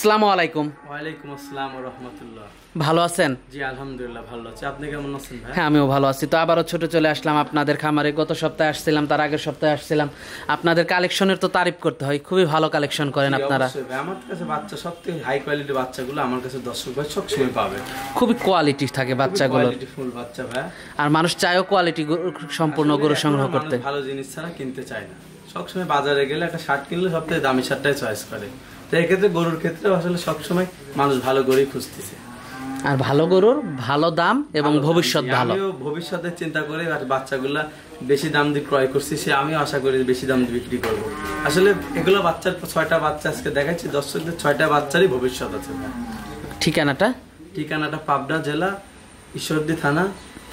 আসসালামু আলাইকুম। ওয়ালাইকুম আসসালাম ওয়া রাহমাতুল্লাহ। ভালো আছেন? জি আলহামদুলিল্লাহ ভালো আছি। আপনি কেমন আছেন ভাই? হ্যাঁ আমিও ভালো আছি। তো আবারও ছোট চলে আসলাম আপনাদের খামারে। গত সপ্তাহে আসছিলাম, তার আগের সপ্তাহে আসছিলাম। আপনাদের কালেকশনের তো তারিফ করতে হয়, খুবই ভালো কালেকশন করেন আপনারা। আমার কাছে বাচ্চা সবথেকে হাই কোয়ালিটির বাচ্চাগুলো আমার কাছে দর্শক ভাই সবসময় পাবে। খুবই কোয়ালিটি থাকে বাচ্চাগুলো, ফুল বাচ্চা ভাই। আর মানুষ চায়ও কোয়ালিটি সম্পূর্ণ গরু সংগ্রহ করতে। ভালো জিনিস ছাড়া কিনতে চায় না। সবসময় বাজারে গেলে একটা শার্ট কিনলে সবথেকে দামি শার্টটাই চয়েস করে। তো এই ক্ষেত্রে গরুর ক্ষেত্রে আসলে সবসময় মানুষ ভালো গরুই খুঁজতেছে, আর ভালো গরুর ভালো দাম এবং ভবিষ্যৎ ভালো। আমিও ভবিষ্যতে চিন্তা করে বাচ্চাগুলা বেশি দাম দিয়ে ক্রয় করছি, সে আমিও আশা করি বেশি দাম দিয়ে বিক্রি করবো। আসলে এগুলো বাচ্চার 6টা বাচ্চা আজকে দেখাচ্ছি দর্শকদের, 6টা বাচ্চারই ভবিষ্যৎ আছে। ঠিকানাটা পাবনা জেলা ঈশ্বরদী থানা,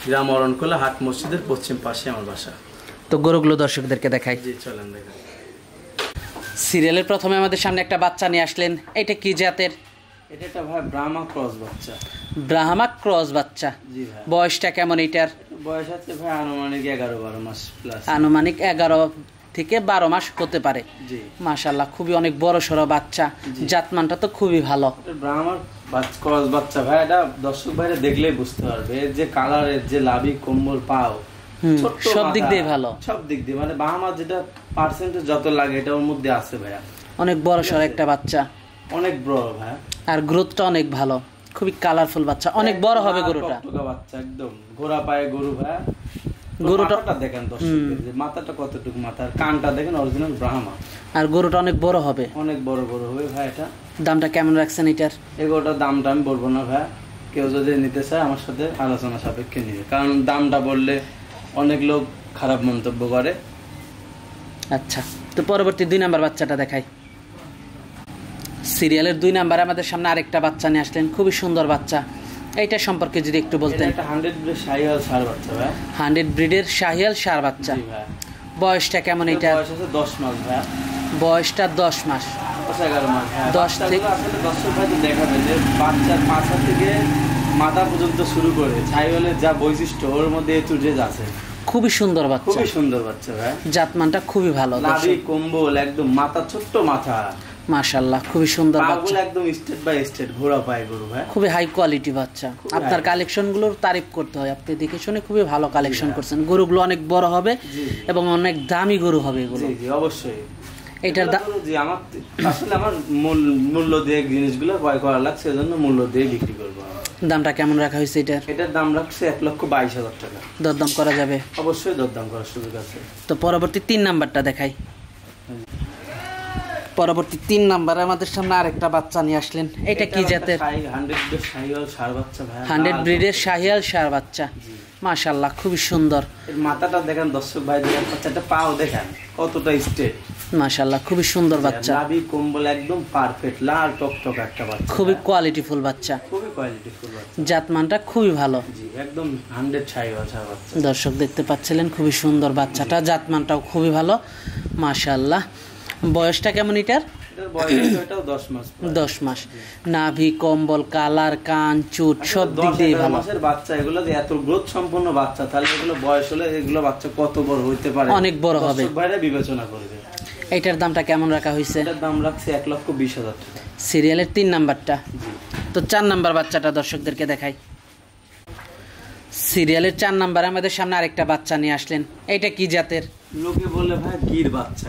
গ্রাম অরণকোলা, হাট মসজিদের পশ্চিম পাশে আমার বাসা। তো গরুগুলো দর্শকদেরকে দেখাই। জি চলেন দেখাই। সিরিয়ালের প্রথমে আমাদের সামনে একটা বাচ্চা নিয়ে আসলেন। এটা কি জাতের? এটা একটা ভাই ব্রাহ্মা ক্রস বাচ্চা। ব্রাহ্মা ক্রস বাচ্চা। জি ভাই। বয়সটা কেমন এটার? বয়স আছে ভাই আনুমানিক 11-12 মাস প্লাস। আনুমানিক 11 থেকে 12 মাস হতে পারে। জি মাশাআল্লাহ, খুবই অনেক বড় সড়ো বাচ্চা। জাতমানটা তো খুবই ভালো। ব্রাহ্মা ক্রস বাচ্চা ভাই, এটা দর্শক ভাইরা দেখলেই বুঝতে পারবে। এর যে কালার, এর যে লাভি কম্বল পাও, সব দিক দিয়ে ভালো। সব দিক দিয়ে মানে ব্রাহ্মা যেটা পার্সেন্টেজ যত লাগে এটা ওর মধ্যে আছে ভাইয়া। অনেক বড় সড়ো একটা বাচ্চা, অনেক বড় ভাইয়া। আর গ্রোথটা অনেক ভালো, খুবই কালারফুল বাচ্চা। অনেক বড় হবে গরুটা। বাচ্চা একদম ঘোড়া পায়ে গরু ভাইয়া। গরুটা দেখেন দর্শকদের, যে মাথাটা কতটুকু, মাথার কানটা দেখেন অরিজিনাল ব্রাহ্মা। আর গরুটা অনেক বড় হবে, অনেক বড় বড় হবে ভাই। এটা দামটা কেমন রাখছেন এটার? এগুলোটার দামটা আমি বলবো না ভাই, কেউ যদি নিতে চায় আমার সাথে আলোচনা সাপেক্ষে নিবে, কারণ দামটা বললে অনেক লোক খারাপ মন্তব্য করে। আচ্ছা, তো পরবর্তী 2 নাম্বার বাচ্চাটা দেখাই। সিরিয়ালের 2 নাম্বারে আমাদের সামনে আরেকটা বাচ্চা নিয়ে আসলেন, খুবই সুন্দর বাচ্চা। এইটা সম্পর্কে যদি একটু বলতেন। এটা 100 ব্রিডের শাহিওয়াল ষাঁড় বাচ্চা ভাই। 100 ব্রিডের শাহিওয়াল ষাঁড় বাচ্চা। জি ভাই। বয়সটা কেমন এটা? বয়স আছে 10 মাস ভাই। বয়সটা 10 মাস। 11 মাস। 10 থেকে আসলে দর্শক ভাই দেখাবে যে বাচ্চার পাছা থেকে মাথা পর্যন্ত শুরু করে শাহিওয়ালের যা বৈশিষ্ট্য ওর মধ্যে এ টু জেড আছে। খুবই সুন্দর বাচ্চা, খুবই সুন্দর বাচ্চা ভাই। জাতমানটা খুবই ভালো। লাভি কম্বল একদম, মাথা ছোট্ট মাথা, মাশাআল্লাহ খুবই সুন্দর বাচ্চা। একদম স্টেট বাই স্টেট ঘোড়া পায় গরু ভাই। খুবই হাই কোয়ালিটি বাচ্চা। আপনার কালেকশনগুলোর তারিফ করতে হয়, আপনি দেখে শুনে খুবই ভালো কালেকশন করছেন। গরুগুলো অনেক বড় হবে এবং অনেক দামি গরু হবে এগুলো। জি অবশ্যই। এটার জি আমার আসলে আমার মূল্য দিয়ে জিনিসগুলো ক্রয় করা লাগছে, সেজন্য মূল্য দিয়ে বিক্রি করব। দামটা কেমন রাখা হয়েছে এটার? এটার দাম রাখছে 1,22,000 টাকা। দরদাম করা যাবে? অবশ্যই দরদাম করার সুযোগ আছে। তো পরবর্তী 3 নাম্বারটা দেখাই। পরবর্তী 3 নাম্বারে আমাদের সামনে আরেকটা বাচ্চা নিয়ে আসলেন। এটা কি জাতের? 100 ব্রিডের শাহিওয়াল ষাঁড় বাচ্চা ভাই। 100 ব্রিডের শাহিওয়াল ষাঁড় বাচ্চা। মাশাআল্লাহ খুবই সুন্দর। এর মাথাটা দেখেন দর্শক ভাই, দেখেন বাচ্চাটা পাও দেখেন কতটা স্ট্রেট। মাশাআল্লাহ খুবই সুন্দর বাচ্চা। লাভি কম্বল একদম পারফেক্ট, লাল টকটক একটা বাচ্চা। খুবই কোয়ালিটিফুল বাচ্চা। খুবই কোয়ালিটিফুল বাচ্চা। জাতমানটা খুবই ভালো। জি একদম 100 শাহিওয়াল ষাঁড় বাচ্চা। দর্শক দেখতে পাচ্ছিলেন, খুবই সুন্দর বাচ্চাটা। জাতমানটাও খুবই ভালো মাশাআল্লাহ। বয়সটা কেমন এটার? এটার বয়স এটাও 10 মাস। 10 মাস। নাভি কম্বল কালার কান চুট সব দিক দিয়ে ভালো। 10 মাসের বাচ্চা, এগুলো যে এত গ্রোথ সম্পন্ন বাচ্চা, তাহলে এগুলো বয়স হলে এগুলো বাচ্চা কত বড় হইতে পারে, অনেক বড় হবে। দর্শক ভাইরা বিবেচনা করবে। এটার দামটা কেমন রাখা হয়েছে? এটার দাম রাখছে 1,20,000 টাকা। সিরিয়ালের 3 নাম্বারটা। তো 4 নাম্বার বাচ্চাটা দর্শকদেরকে দেখাই। সিরিয়ালের 4 নাম্বারে আমাদের সামনে আরেকটা বাচ্চা নিয়ে আসলেন। এটা কি জাতের? লোকে বলে ভাই গির বাচ্চা,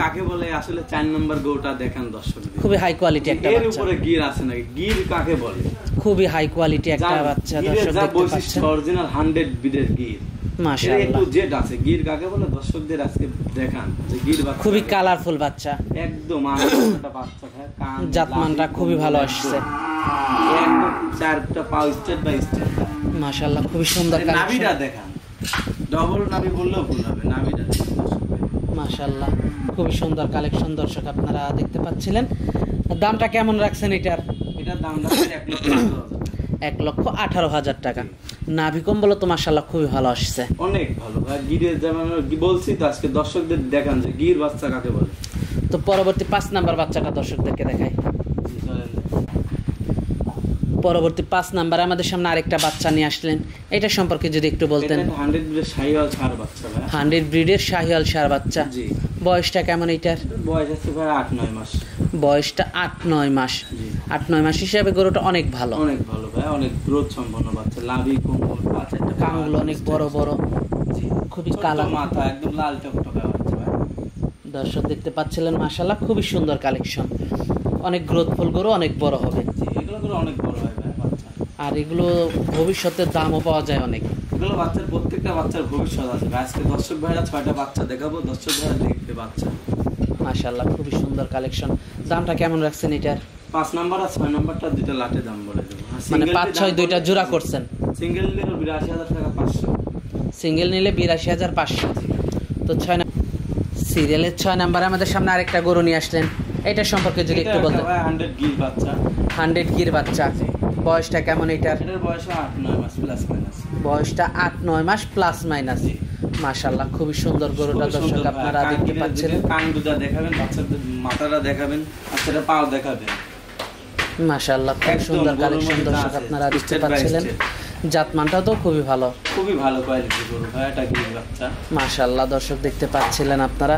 কাকে বলে আসলে 4 নাম্বার গরুটা দেখেন দর্শক। খুবই হাই কোয়ালিটি একটা বাচ্চা। এর উপরে গির আছে নাকি? গির কাকে বলে? খুবই হাই কোয়ালিটি একটা বাচ্চা দর্শক দেখতে পাচ্ছেন। অরিজিনাল 100 ব্রিডের গির। মাশাআল্লাহ একটু জেড আছে। গির কাকে বলে দর্শকদের আজকে দেখান যে গির বাচ্চা। খুবই কালারফুল বাচ্চা, একদম একটা বাচ্চা ভাই। কান জাতমানটা খুবই ভালো আসছে। একদম 4টা পাও স্টেট বাই স্টেট। মাশাআল্লাহ খুবই সুন্দর। নাভিটা দেখান। ডবল নাভি বললেও ভুল হবে, নাভিটা মাশাআল্লাহ খুবই সুন্দর কালেকশন দর্শক আপনারা দেখতে পাচ্ছিলেন। দামটা কেমন রাখছেন এটার? এটার দাম রাখছে 1,18,000 টাকা। নাভি কম্বল তো মাশাআল্লাহ খুবই ভালো আসছে, অনেক ভালো ভাই। গিরের যেমন বলছি তো আজকে দর্শকদের দেখান যে গির বাচ্চা কাকে বলে। তো পরবর্তী 5 নাম্বার বাচ্চাটা দর্শকদেরকে দেখাই। পরবর্তী 5 নাম্বারে আমাদের সামনে আরেকটা বাচ্চা নিয়ে আসলেন, এটা সম্পর্কে যদি একটু বলতেন। 100 ব্রিডের শাহিওয়াল ষাঁড় বাচ্চা ভাই। 100 ব্রিডের শাহিওয়াল ষাঁড় বাচ্চা। জি। বয়সটা কেমন এটার? বয়স আছে ভাই 8-9 মাস। বয়সটা 8-9 মাস। 8-9 মাস হিসাবে গরুটা অনেক ভালো, অনেক ভালো ভাই, অনেক গ্রোথ সম্পন্ন বাচ্চা। লাভি কোমল পাঁচটা কানগুলো অনেক বড় বড়, খুবই কালো মাথা, একদম লাল টকটকা বাচ্চা ভাই। দর্শক দেখতে পাচ্ছিলেন মাশাআল্লাহ খুবই সুন্দর কালেকশন, অনেক গ্রোথফুল গরু, অনেক বড় হবে। এগুলো করে অনেক বড় হয় ভাই বাচ্চা। আর এগুলো ভবিষ্যতে দামও পাওয়া যায় অনেক। এগুলো বাচ্চার প্রত্যেকটা বাচ্চার ভবিষ্যৎ আছে। আজকে দর্শক ভাইরা 6টা বাচ্চা দেখাবো, দর্শক ভাইরা দেখবে বাচ্চা। মাশাআল্লাহ খুবই সুন্দর কালেকশন। দামটা কেমন রাখছেন এটার? 5 নাম্বার আর 6 নাম্বারটা দুটো লাটে দাম বলে দেবো। মানে 5-6 দুইটা জোড়া করছেন। সিঙ্গেল নিলে 82,000 টাকা 500। সিঙ্গেল নিলে 82,500। তো 6 সিরিয়ালের 6 নাম্বারে আমাদের সামনে আরেকটা গরু নিয়ে আসলেন, এটা সম্পর্কে যদি একটু বলতেন। 100 গির বাচ্চা। 100 গির বাচ্চা। বয়সটা কেমন এটার? এটার বয়স 8-9 মাস প্লাস মাইনাস। বয়সটা 8-9 মাস প্লাস মাইনাস। মাশাআল্লাহ খুবই সুন্দর গরুটা দর্শক আপনারা দেখতে পাচ্ছেন। কান দুটা দেখাবেন, বাচ্চাদের মাথাটা দেখাবেন, আর সেটা পাও দেখাবেন। মাশাআল্লাহ খুব সুন্দর কালেকশন দর্শক আপনারা দেখতে পাচ্ছিলেন। জাতমানটাও তো খুবই ভালো, খুবই ভালো কোয়ালিটির গরু ভাই, এটা গির বাচ্চা। মাশাআল্লাহ দর্শক দেখতে পাচ্ছিলেন আপনারা,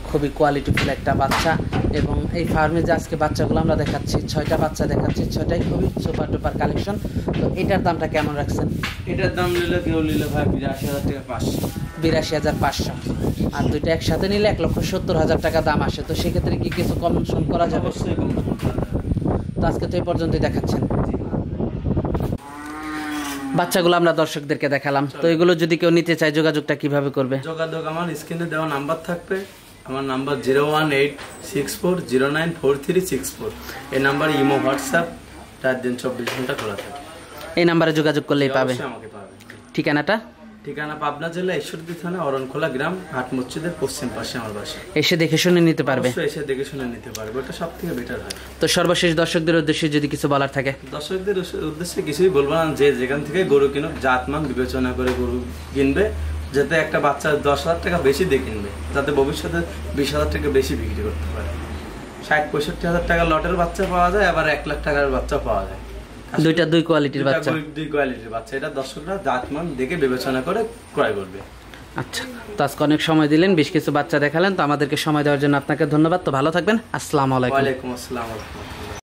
খুবই কোয়ালিটিফুল একটা বাচ্চা। এবং এই ফার্মে যে আজকে বাচ্চাগুলো আমরা দেখাচ্ছি, 6টা বাচ্চা দেখাচ্ছি, 6টাই খুবই সুপার ডুপার কালেকশন। তো এটার দামটা কেমন রাখছেন? এটার দাম নিলে কেউ নিলে ভাই 82,000 টাকা 500। 82,500। আর দুইটা একসাথে নিলে 1,70,000 টাকা দাম আসে। তো সেক্ষেত্রে কি কিছু কমিশন করা যাবে? অবশ্যই কম করা যাবে। তো আজকে তো এই পর্যন্তই দেখাচ্ছেন বাচ্চাগুলো আমরা দর্শকদেরকে দেখালাম। তো এগুলো যদি কেউ নিতে চায় যোগাযোগটা কিভাবে করবে? যোগাযোগ আমার স্ক্রিনে দেওয়া নাম্বার থাকবে, আমার নাম্বার 01864094364। এই নাম্বার ইমো, হোয়াটসঅ্যাপ 4 দিন 24 ঘন্টা খোলা থাকে। এই নাম্বারে যোগাযোগ করলেই পাবে। অবশ্যই আমাকে পাবে। ঠিকানাটা? ঠিকানা পাবনা জেলা ঈশ্বরদী থানা অরণখোলা গ্রাম, হাট মসজিদের পশ্চিম পাশে আমার বাসা। এসে দেখে শুনে নিতে পারবে। অবশ্যই এসে দেখে শুনে নিতে পারবে, ওটা সবথেকে বেটার হয়। তো সর্বশেষ দর্শকদের উদ্দেশ্যে যদি কিছু বলার থাকে? দর্শকদের উদ্দেশ্যে কিছুই বলবো না, যে যেখান থেকে গরু কিনুক জাতমান বিবেচনা করে গরু কিনবে, যাতে একটা বাচ্চা 10,000 টাকা বেশি দিয়ে কিনবে, যাতে ভবিষ্যতে 20,000 টাকা বেশি বিক্রি করতে পারে। 60-65,000 টাকা লটের বাচ্চা পাওয়া যায়, আবার 1 লাখ টাকার বাচ্চা পাওয়া যায়। দুই কোয়ালিটির বাচ্চা। দুই কোয়ালিটির বাচ্চা, এটা দর্শকরা জাতমান দেখে বিবেচনা করে ক্রয় করবে। আচ্ছা, তো আজকে অনেক সময় দিলেন, বেশ কিছু বাচ্চা দেখালেন। তো আমাদেরকে সময় দেওয়ার জন্য আপনাকে ধন্যবাদ। তো ভালো থাকবেন। আসসালামু আলাইকুম। ওয়ালাইকুম আসসালাম।